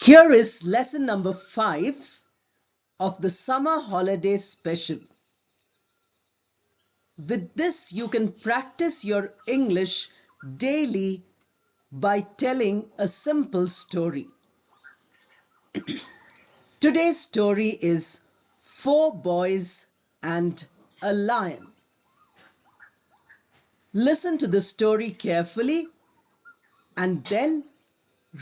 Here is lesson number 5 of the summer holiday special. With this, you can practice your English daily by telling a simple story. Today's story is 4 Boys and a Lion. Listen to the story carefully and then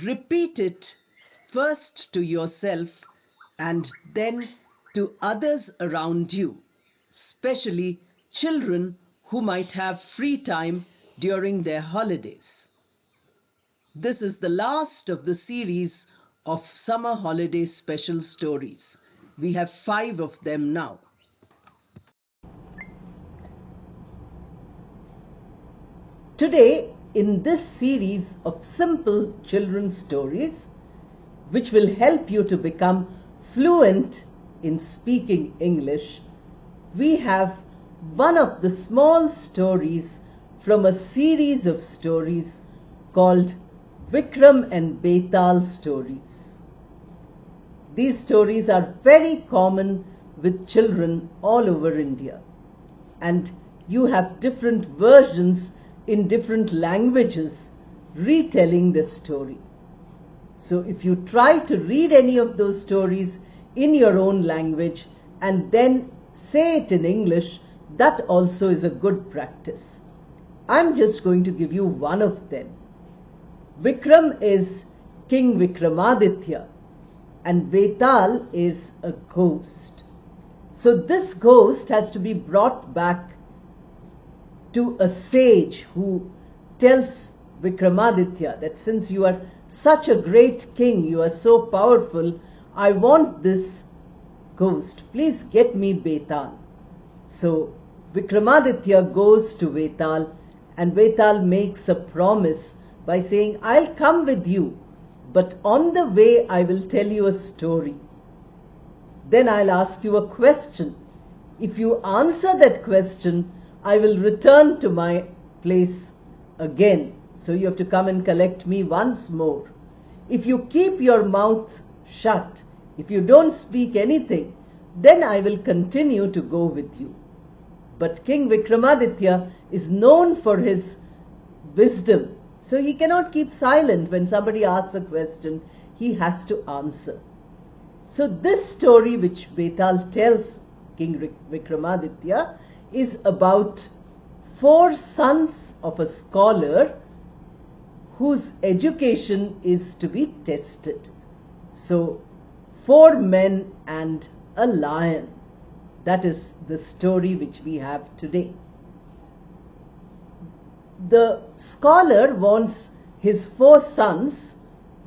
repeat it first to yourself and then to others around you, especially children who might have free time during their holidays. This is the last of the series of summer holiday special stories. We have 5 of them now. Today, in this series of simple children's stories, which will help you to become fluent in speaking English, we have one of the small stories from a series of stories called Vikram and Betal stories. These stories are very common with children all over India, and you have different versions in different languages retelling the story. So if you try to read any of those stories in your own language and then say it in English, that also is a good practice. I'm just going to give you one of them. Vikram is King Vikramaditya and Betal is a ghost. So this ghost has to be brought back to a sage who tells Vikramaditya that since you are such a great king, you are so powerful, I want this ghost. Please get me Betal. So Vikramaditya goes to Betal and Betal makes a promise by saying, I'll come with you, but on the way I will tell you a story. Then I'll ask you a question. If you answer that question, I will return to my place again. So you have to come and collect me once more. If you keep your mouth shut, if you don't speak anything, then I will continue to go with you. But King Vikramaditya is known for his wisdom. So he cannot keep silent when somebody asks a question. He has to answer. So this story which Betal tells King Vikramaditya is about 4 sons of a scholar whose education is to be tested. So 4 men and a lion. That is the story which we have today. The scholar wants his 4 sons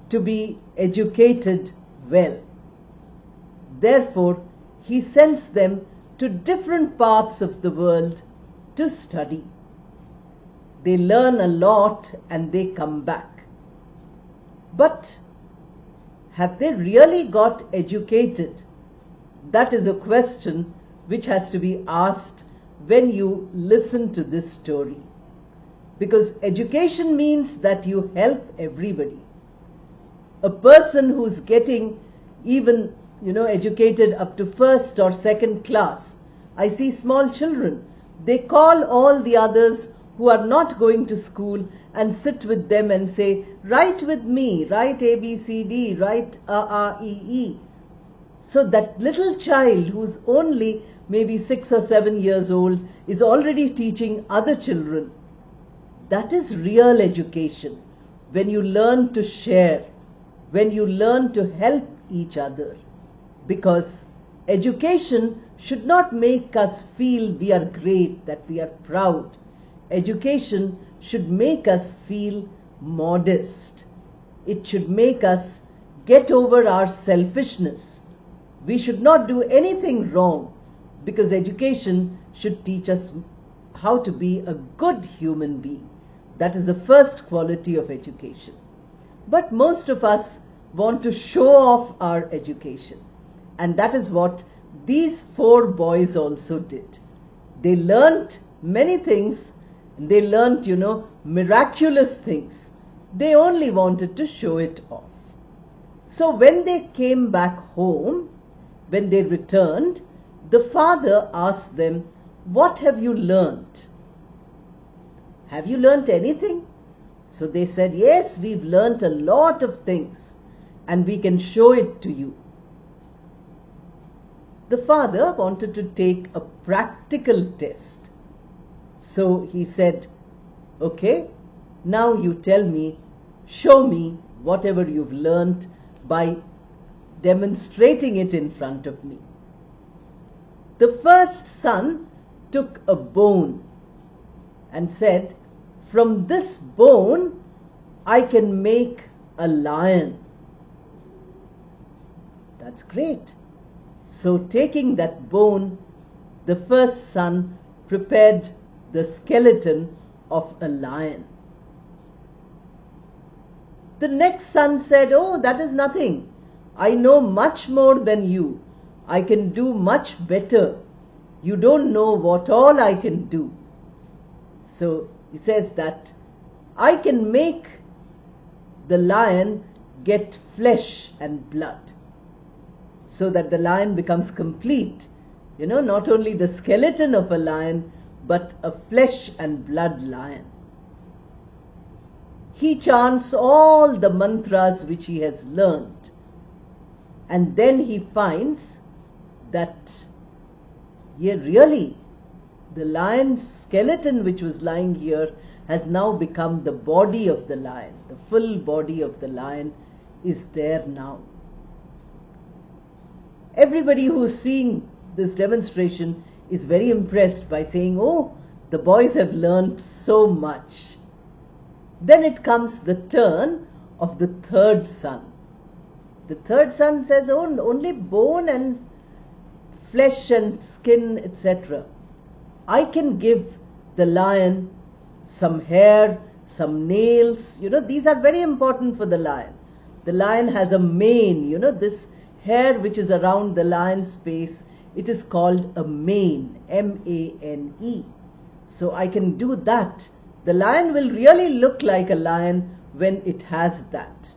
to be educated well. Therefore, he sends them to different parts of the world to study. They learn a lot and they come back. But have they really got educated? That is a question which has to be asked when you listen to this story. Because education means that you help everybody. A person who's getting even educated up to 1st or 2nd class. I see small children. They call all the others who are not going to school and sit with them and say, write with me, write A, B, C, D, write A, E, E. So that little child who's only maybe 6 or 7 years old is already teaching other children. That is real education. When you learn to share, when you learn to help each other. Because education should not make us feel we are great, that we are proud. Education should make us feel modest. It should make us get over our selfishness. We should not do anything wrong because education should teach us how to be a good human being. That is the first quality of education. But most of us want to show off our education. And that is what these 4 boys also did. They learnt many things. They learnt, miraculous things. They only wanted to show it off. So when they came back home, when they returned, the father asked them, "What have you learnt? Have you learnt anything?" So they said, "Yes, we've learnt a lot of things and we can show it to you." The father wanted to take a practical test. So he said, "Okay, now you tell me, show me whatever you've learnt by demonstrating it in front of me." The first son took a bone and said, "From this bone I can make a lion." That's great. So taking that bone, the first son prepared the skeleton of a lion. The next son said, "Oh, that is nothing. I know much more than you. I can do much better. You don't know what all I can do." So he says that I can make the lion get flesh and blood so that the lion becomes complete. Not only the skeleton of a lion, but a flesh and blood lion. He chants all the mantras which he has learnt, and then he finds that, yeah, really, the lion's skeleton which was lying here has now become the body of the lion. The full body of the lion is there now. Everybody who is seeing this demonstration is very impressed by saying, "Oh, the boys have learnt so much." Then it comes the turn of the third son. The third son says, "Oh, only bone and flesh and skin, etc. I can give the lion some hair, some nails. These are very important for the lion. The lion has a mane, this hair which is around the lion's face, it is called a mane, M-A-N-E. So I can do that. The lion will really look like a lion when it has that."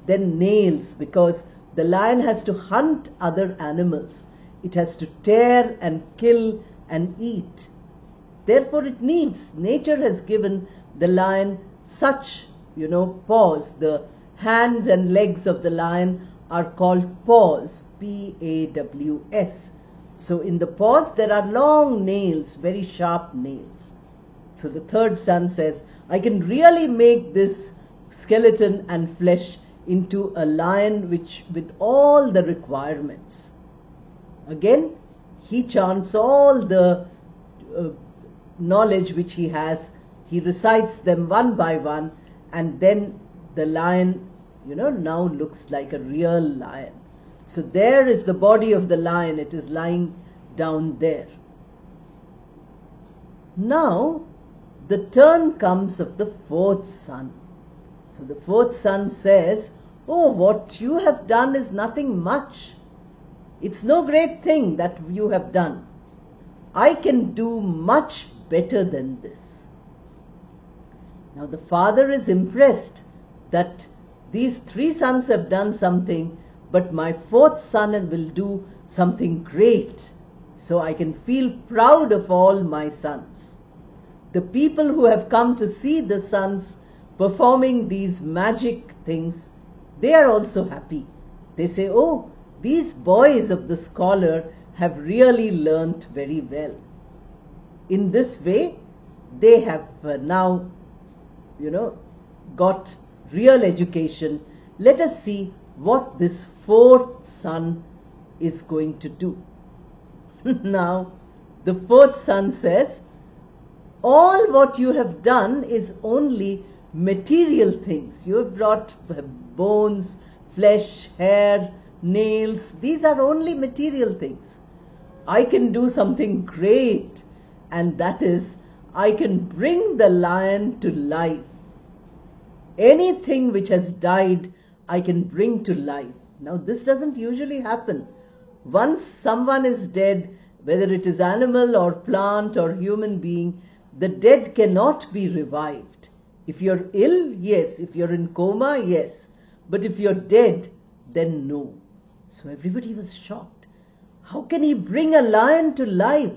Then nails, because the lion has to hunt other animals. It has to tear and kill and eat. Therefore it needs, nature has given the lion such, paws. The hands and legs of the lion are called paws, P-A-W-S. So in the paws there are long nails, very sharp nails. So the third son says, "I can really make this skeleton and flesh into a lion with all the requirements." Again, he chants all the knowledge which he has. He recites them one by one, and then the lion, now looks like a real lion. So there is the body of the lion. It is lying down there. Now, the turn comes of the fourth son. So the fourth son says, "Oh, what you have done is nothing much. It's no great thing that you have done. I can do much better than this." Now the father is impressed that these three sons have done something, but my fourth son will do something great. So I can feel proud of all my sons. The people who have come to see the sons performing these magic things, they are also happy. They say, "Oh, these boys of the scholar have really learnt very well." In this way, they have now, got real education. Let us see what this fourth son is going to do. Now, the fourth son says, "All what you have done is only material things. You have brought bones, flesh, hair, nails. These are only material things. I can do something great, and that is, I can bring the lion to life. Anything which has died, I can bring to life." Now, this doesn't usually happen. Once someone is dead, whether it is animal or plant or human being, the dead cannot be revived. If you're ill, yes. If you're in coma, yes. But if you're dead, then no. So everybody was shocked. How can he bring a lion to life?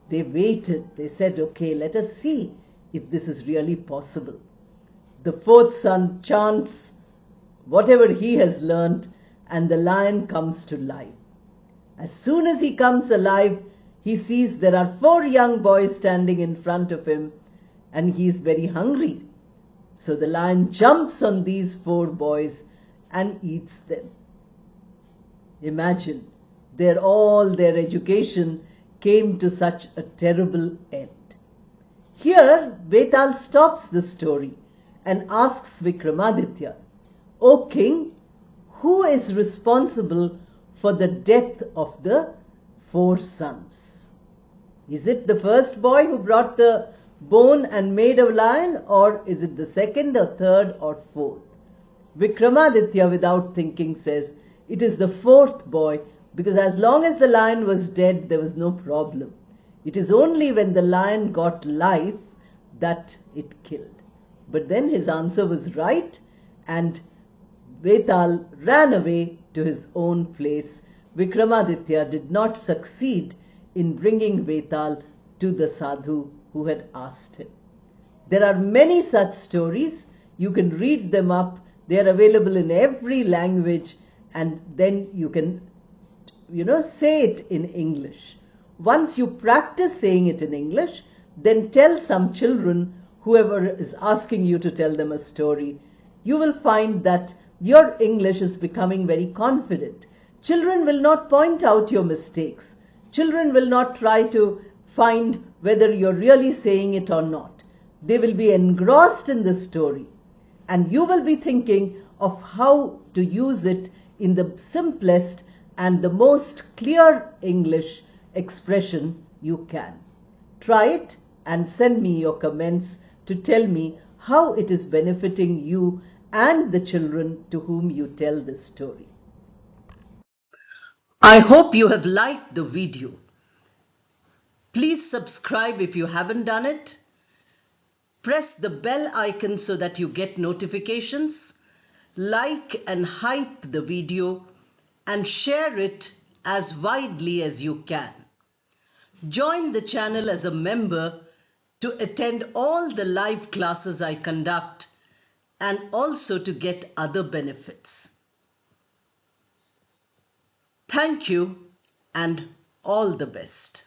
They waited. They said, okay, let us see if this is really possible. The fourth son chants whatever he has learnt, and the lion comes to life. As soon as he comes alive, he sees there are 4 young boys standing in front of him, and he is very hungry. So the lion jumps on these 4 boys and eats them. Imagine, all their education came to such a terrible end. Here, Vetal stops the story and asks Vikramaditya, O king, who is responsible for the death of the 4 sons? Is it the first boy who brought the bone and made a lion, or is it the second or third or fourth? Vikramaditya, without thinking, says, it is the 4th boy, because as long as the lion was dead, there was no problem. It is only when the lion got life that it killed. But then his answer was right, and Vetal ran away to his own place. Vikramaditya did not succeed in bringing Vetal to the sadhu who had asked him. There are many such stories. You can read them up. They are available in every language, and then you can, say it in English. Once you practice saying it in English, then tell some children, whoever is asking you to tell them a story. You will find that your English is becoming very confident. Children will not point out your mistakes. Children will not try to find whether you're really saying it or not. They will be engrossed in the story, and you will be thinking of how to use it in the simplest and the most clear English expression you can. Try it and send me your comments to tell me how it is benefiting you and the children to whom you tell this story. I hope you have liked the video. Please subscribe if you haven't done it. Press the bell icon so that you get notifications. Like and hype the video and share it as widely as you can. Join the channel as a member to attend all the live classes I conduct and also to get other benefits. Thank you and all the best.